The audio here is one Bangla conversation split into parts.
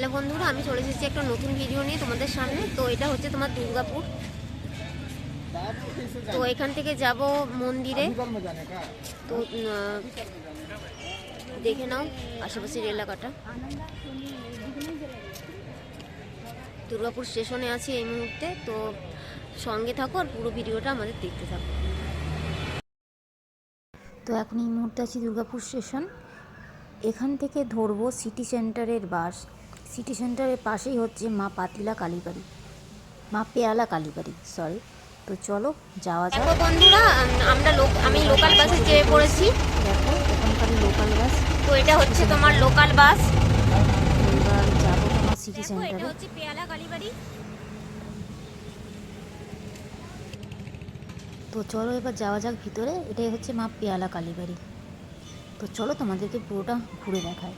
হ্যালো বন্ধুরা, আমি চলে এসেছি একটা নতুন ভিডিও নিয়ে তোমাদের সামনে। তো এটা হচ্ছে তোমার দুর্গাপুর। তো এখান থেকে যাব মন্দিরে। তো দেখে নাও আশেপাশের এলাকাটা। দুর্গাপুর স্টেশনে আছি এই মুহূর্তে। তো সঙ্গে থাকো আর পুরো ভিডিওটা আমাদের দেখতে থাকো। তো এখন এই মুহূর্তে আছি দুর্গাপুর স্টেশন। এখান থেকে ধরবো সিটি সেন্টারের বাস। সিটি সেন্টারের পাশেই হচ্ছে মা পাতিলা কালীবাড়ি, মা পেয়ালা কালীবাড়ি, সরি। তো চলো যাওয়া যাক। দেখো বন্ধুরা, আমি লোকাল বাসে চেপে পড়েছি। দেখো এখানকার লোকাল বাস। তো এটা হচ্ছে তোমার লোকাল বাস। এবার যাবো তোমার সিটি সেন্টারে। এটা হচ্ছে পেয়ালা কালীবাড়ি। তো চলো এবার যাওয়া যাক ভিতরে। এটাই হচ্ছে মা পেয়ালা কালীবাড়ি। তো চলো তোমাদেরকে পুরোটা ঘুরে দেখায়।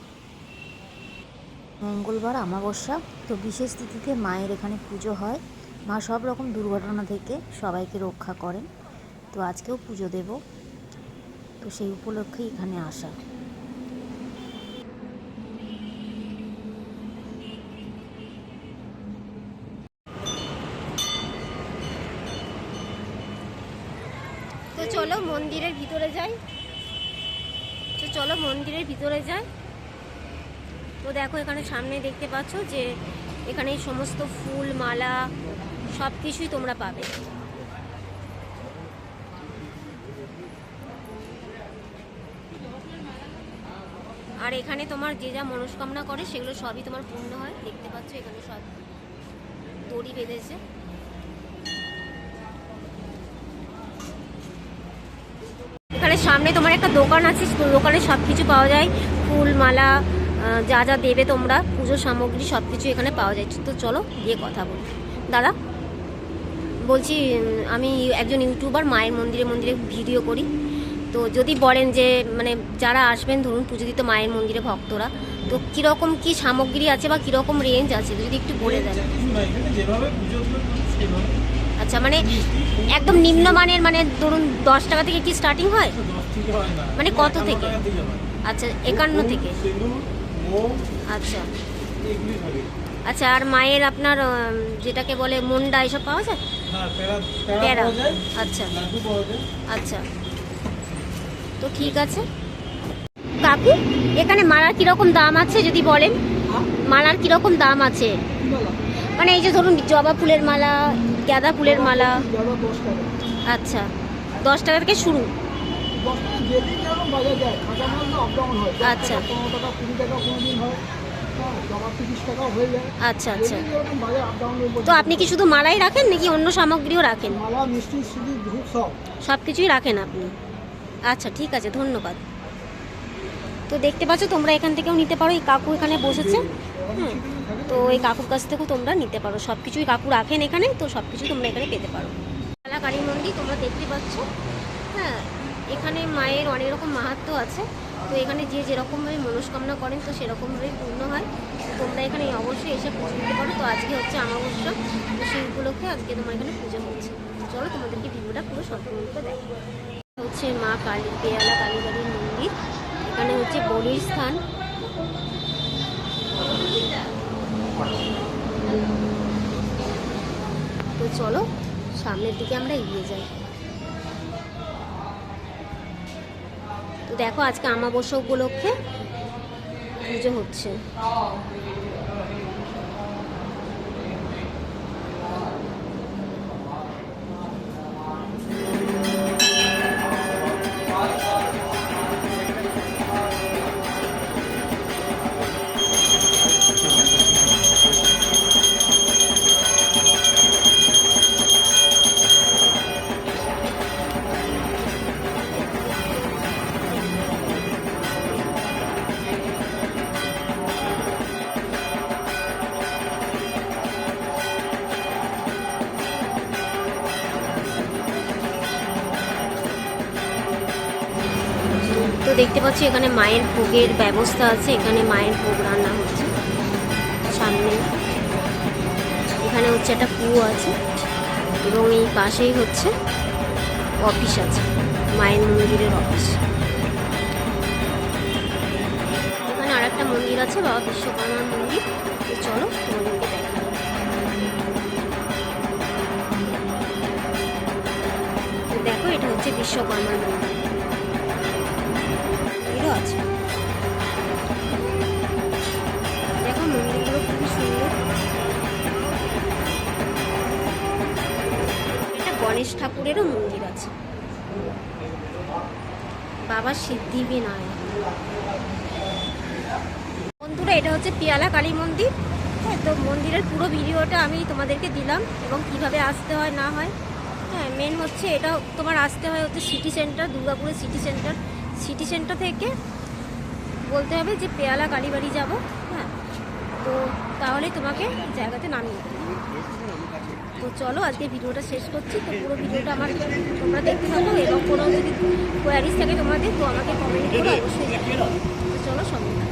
মঙ্গলবার অমাবস্যা, তো বিশেষ তিথিতে মায়ের এখানে পুজো হয়। মা সব রকম দুর্ঘটনা থেকে সবাইকে রক্ষা করেন। তো আজকেও পুজো দেব, তো সেই উপলক্ষেই এখানে আসা। তো চলো মন্দিরের ভিতরে যাই। তো দেখো এখানে সামনে দেখতে পাচ্ছ যে এখানে সমস্ত ফুল মালা সব কিছুই তোমরা পাবে। আর এখানে তোমার যে যা মনস্কামনা করে সেগুলো সবই তোমার পূর্ণ হয়। দেখতে পাচ্ছ এখানে সব দড়ি বেঁধেছে। এখানে সামনে তোমার একটা দোকান আছে, দোকানে সব কিছু পাওয়া যায়। ফুল মালা যা যা দেবে তোমরা, পুজোর সামগ্রী সব কিছু এখানে পাওয়া যায়। তো চলো গিয়ে কথা বলি। দাদা বলছি, আমি একজন ইউটিউবার, মায়ের মন্দিরে মন্দিরে ভিডিও করি। তো যদি বলেন যে মানে যারা আসবেন ধরুন পুজো দিতে মায়ের মন্দিরে ভক্তরা, তো কীরকম কী সামগ্রী আছে বা কীরকম রেঞ্জ আছে যদি একটু বলে দেন। আচ্ছা, মানে একদম নিম্নমানের, মানে ধরুন 10 টাকা থেকে কি স্টার্টিং হয়? মানে কত থেকে? আচ্ছা 51 থেকে। আচ্ছা আচ্ছা, আর মায়ের আপনার যেটাকে বলে মুন্ডা এসব পাওয়া যায়? প্যারা। আচ্ছা আচ্ছা, তো ঠিক আছে। কাকু এখানে মালার কীরকম দাম আছে যদি বলেন? মালার কীরকম দাম আছে? মানে এই যে ধরুন জবা ফুলের মালা, গাঁদা ফুলের মালা। আচ্ছা 10 টাকা থেকে শুরু। আচ্ছা আচ্ছা আচ্ছা, তো আপনি কি শুধু মালাই রাখেন নাকি অন্য সামগ্রীও রাখেন? সব কিছুই রাখেন আপনি? আচ্ছা ঠিক আছে, ধন্যবাদ। তো দেখতে পাচ্ছ তোমরা এখান থেকেও নিতে পারো। এই কাকু এখানে বসেছে, তো এই কাকুর কাছ থেকেও তোমরা নিতে পারো। সব কিছুই কাকু রাখেন এখানে, তো সব কিছু তোমরা এখানে পেতে পারো। পেয়ালা কালী মন্দির তোমরা দেখতে পাচ্ছ। হ্যাঁ, এখানে মায়ের অনেক রকম মাহাত্ম্য আছে। তো এখানে যে যেরকমভাবে মনস্কামনা করেন তো সেরকমভাবেই পূর্ণ হয়। তোমরা এখানে অবশ্যই এসে পুজো দিতে পারো। তো আজকে হচ্ছে অমাবস্যা, তো সেই উপলক্ষে আজকে তোমার এখানে পুজো হচ্ছে। চলো তোমাদেরকে ভিডিওটা পুরো সম্পূর্ণ দেখো। হচ্ছে মা কালী পেয়ালা কালীবাড়ির মন্দির। এখানে হচ্ছে বলির স্থান। তো চলো সামনের দিকে আমরা এগিয়ে যাই। তো দেখো আজকে অমাবস্যা উপলক্ষে পুজো হচ্ছে। তো দেখতে পাচ্ছি এখানে মায়ের ভোগের ব্যবস্থা আছে। এখানে মায়ের ভোগ রান্না হচ্ছে সামনে। এখানে হচ্ছে একটা কুয়ো আছে এবং এই পাশেই হচ্ছে অফিস আছে, মায়ের মন্দিরের অফিস। এখানে আর একটা মন্দির আছে বাবা বিশ্বকর্মার মন্দির। তো চলো তোমাদেরকে দেখাই। তো দেখো এটা হচ্ছে বিশ্বকর্মার মন্দির, এরও আছে। দেখো মন্দিরগুলো খুবই সুন্দর। এটা গণেশ ঠাকুরেরও মন্দির আছে, বাবা সিদ্ধিবিনায়ক। বন্ধুরা এটা হচ্ছে পিয়ালা কালী মন্দির। হ্যাঁ, তো মন্দিরের পুরো ভিডিওটা আমি তোমাদেরকে দিলাম এবং কিভাবে আসতে হয় না হয়। হ্যাঁ, মেন হচ্ছে এটা তোমার আসতে হয় হচ্ছে সিটি সেন্টার, দুর্গাপুরের সিটি সেন্টার। সিটি সেন্টার থেকে বলতে হবে যে পেয়ালা কালীবাড়ি যাব। হ্যাঁ, তো তাহলে তোমাকে জায়গাতে নামিয়ে দেবে। তো চলো আজকে ভিডিওটা শেষ করছি। তো পুরো ভিডিওটা আমার তোমরা দেখতে থাকো এবং কোনো যদি কোয়ারিজ থাকে তোমাদের তো আমাকে কমেন্ট করে অবশ্যই জানাবে। তো চলো সঙ্গে থাকো।